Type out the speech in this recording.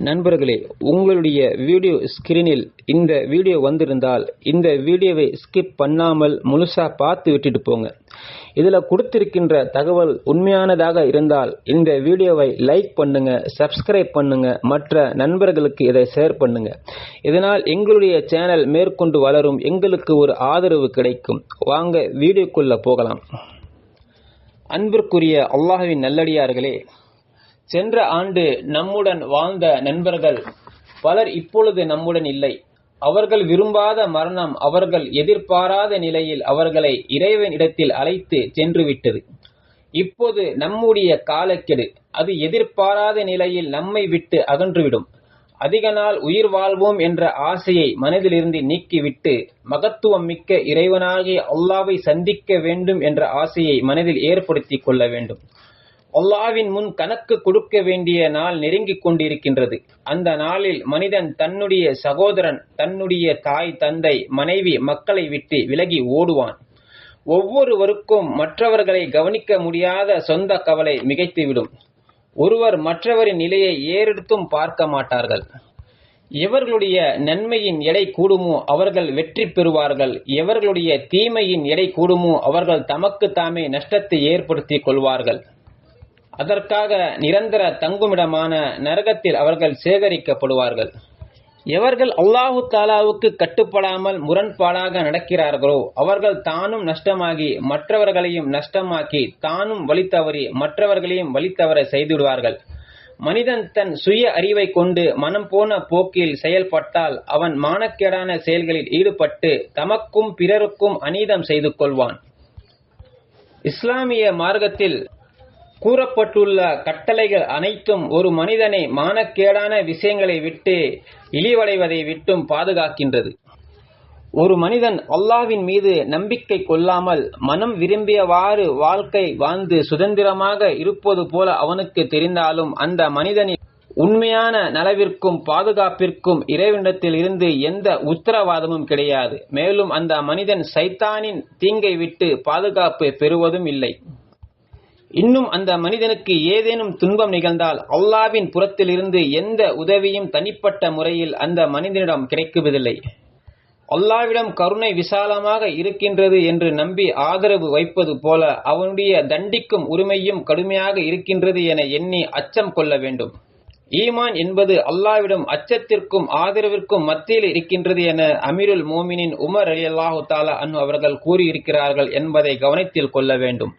நண்பர்களே, உங்களுடைய வீடியோ ஸ்கிரீனில் இந்த வீடியோ வந்திருந்தால் இந்த வீடியோவை ஸ்கிப் பண்ணாமல் முழுசா பார்த்து விட்டுட்டு போங்க. இதுல கொடுத்திருக்கின்ற தகவல் உண்மையானதாக இருந்தால் இந்த வீடியோவை லைக் பண்ணுங்க, சப்ஸ்கிரைப் பண்ணுங்க, மற்ற நண்பர்களுக்கு இதை ஷேர் பண்ணுங்க. இதனால் எங்களுடைய சேனல் மேற்கொண்டு வளரும், எங்களுக்கு ஒரு ஆதரவு கிடைக்கும். வாங்க வீடியோக்குள்ள போகலாம். அன்பிற்குரிய அல்லாஹ்வின் நல்லடியார்களே, சென்ற ஆண்டு நம்முடன் வாழ்ந்த நண்பர்கள் பலர் இப்பொழுது நம்முடன் இல்லை. அவர்கள் விரும்பாத மரணம் அவர்கள் எதிர்பாராத நிலையில் அவர்களை இறைவனிடத்தில் அழைத்து சென்றுவிட்டது. இப்போது நம்முடைய காலக்கெடு அது எதிர்பாராத நிலையில் நம்மை விட்டு அகன்றுவிடும். அதிக நாள் உயிர் வாழ்வோம் என்ற ஆசையை மனதிலிருந்து நீக்கிவிட்டு மகத்துவம் மிக்க இறைவனாகிய அல்லாஹ்வை சந்திக்க வேண்டும் என்ற ஆசையை மனதில் ஏற்படுத்தி கொள்ள வேண்டும். அல்லாஹ்வின் முன் கணக்கு கொடுக்க வேண்டிய நாள் நெருங்கிக் கொண்டிருக்கின்றது. அந்த நாளில் மனிதன் தன்னுடைய சகோதரன், தன்னுடைய தாய், தந்தை, மனைவி, மக்களை விட்டு விலகி ஓடுவான். ஒவ்வொருவருக்கும் மற்றவர்களை கவனிக்க முடியாத சொந்த கவலை மிகைத்துவிடும். ஒருவர் மற்றவரின் நிலையை ஏறெடுத்தும் பார்க்க மாட்டார்கள். எவர்களுடைய நன்மையின் எடை கூடுமோ அவர்கள் வெற்றி பெறுவார்கள். எவர்களுடைய தீமையின் எடை கூடுமோ அவர்கள் தமக்கு தாமே நஷ்டத்தை ஏற்படுத்திக் கொள்வார்கள். அதற்காக நிரந்தர தங்குமிடமான நரகத்தில் அவர்கள் சேகரிக்கப்படுவார்கள். எவர்கள் அல்லாஹு தாலாவுக்கு கட்டுப்படாமல் முரண்பாடாக நடக்கிறார்களோ அவர்கள் தானும் நஷ்டமாகி மற்றவர்களையும் நஷ்டமாக்கி தானும் வழி தவறி மற்றவர்களையும் வழி தவற செய்துவிடுவார்கள். மனிதன் தன் சுய அறிவை கொண்டு மனம் போன போக்கில் செயல்பட்டால் அவன் மானக்கேடான செயல்களில் ஈடுபட்டு தமக்கும் பிறருக்கும் அநீதம் செய்து கொள்வான். இஸ்லாமிய மார்க்கத்தில் கூறப்பட்டுள்ள கட்டளைகள் அனைத்தும் ஒரு மனிதனை மானக்கேடான விஷயங்களை விட்டு இழிவடைவதை விட்டும் பாதுகாக்கின்றது. ஒரு மனிதன் அல்லாஹ்வின் மீது நம்பிக்கை கொள்ளாமல் மனம் விரும்பியவாறு வாழ்க்கை வாழ்ந்து சுதந்திரமாக இருப்பது போல அவனுக்கு தெரிந்தாலும் அந்த மனிதனின் உண்மையான நலவிற்கும் பாதுகாப்பிற்கும் இறைவனிடத்தில் இருந்து எந்த உத்தரவாதமும் கிடையாது. மேலும் அந்த மனிதன் சைத்தானின் தீங்கை விட்டு பாதுகாப்பு பெறுவதும் இல்லை. இன்னும் அந்த மனிதனுக்கு ஏதேனும் துன்பம் நிகழ்ந்தால் அல்லாஹ்வின் புறத்திலிருந்து எந்த உதவியும் தனிப்பட்ட முறையில் அந்த மனிதனிடம் கிடைக்குவதில்லை. அல்லாஹ்விடம் கருணை விசாலமாக இருக்கின்றது என்று நம்பி ஆதரவு வைப்பது போல அவனுடைய தண்டிக்கும் உரிமையும் கடுமையாக இருக்கின்றது என எண்ணி அச்சம் கொள்ள வேண்டும். ஈமான் என்பது அல்லாஹ்விடம் அச்சத்திற்கும் ஆதரவிற்கும் மத்தியில் இருக்கின்றது என அமீருல் மோமினின் உமர் ரலியல்லாஹு தஆலா அன்ஹு அவர்கள் கூறியிருக்கிறார்கள் என்பதை கவனத்தில் கொள்ள வேண்டும்.